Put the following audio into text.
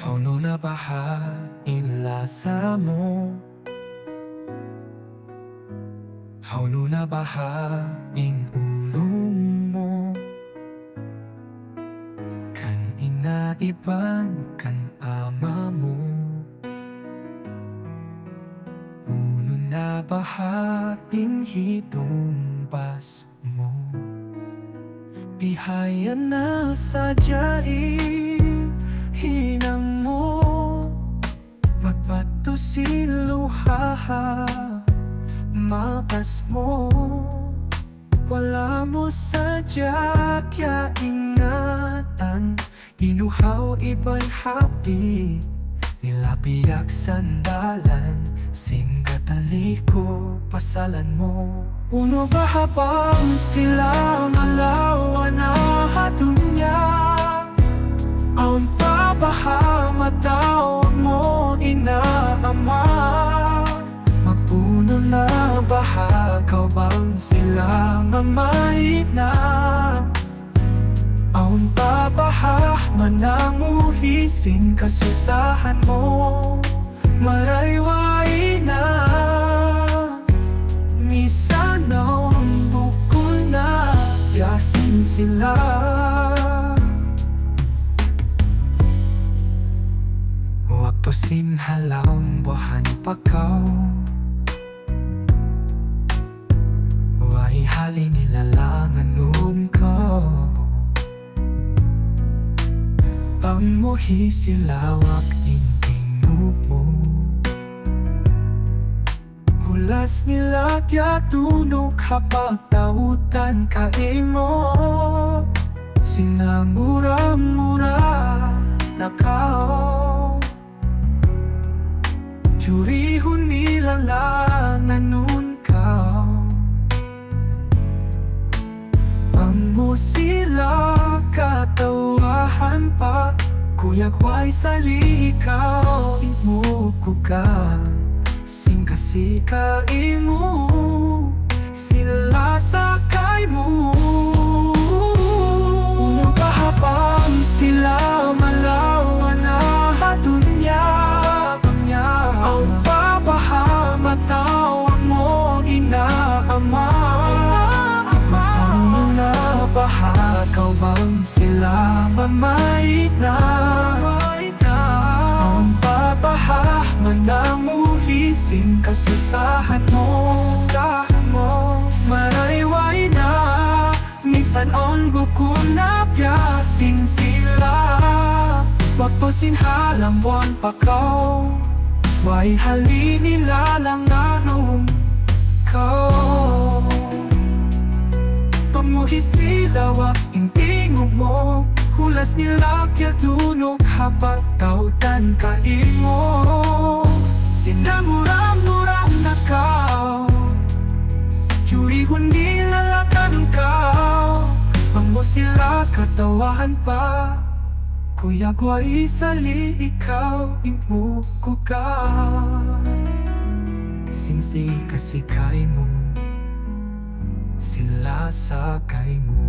Hauno na baha inlasa mo, hauno na baha in ulong mo. Kan inaiban kan ama mo, uno na baha in hitumbas mo. Bihaya na sa diyain hinang mo, magbato siluhaha makas mo. Wala mo sadya kaya ingatan, inuhaw iba'y hapi nila biyak sandalan. Singkataliko pasalan mo, uno ba habang sila malawa na hatunya. Aun pa baha matawag mo inaama, magpuno na baha kau bang sila mamait na. Aun pa baha mananguhisin kasusahan mo, marayway na. Misan ang bukol na yasin sila. Waktusin halawang buhan pakaw, way hali nilalangan nun ko. Pamuhi sila wakting mo, hulas nila kya tunok habang tautan ka imo. Sinangura-mura na kao, jurihon nilalangan nun ka. Amo sila katawahan pa, kuyak way sali ikaw imukuka. Singkasika imo sila sakay mo, uno ba habang sila malawa na hatunya. Ang papaha matawag mo inaama, ano na baha kau bang sila mamait na. Ang papaha mananguhisin kasusahan mo, marayway na. Misan on buko na piyasin sila, wagtosin halang buwan pakaw, way hali nilalanganong kau. Pamuhi sila waking tingog mo, hulas nila kya tunok hapat tautan ka imo. Sinamura-mura na kau, jurihon nilalatan kau. Pamo sila katawahan pa, kuya way sali ikaw imukuka. Sinsi kasikay mo, sila sakay mo.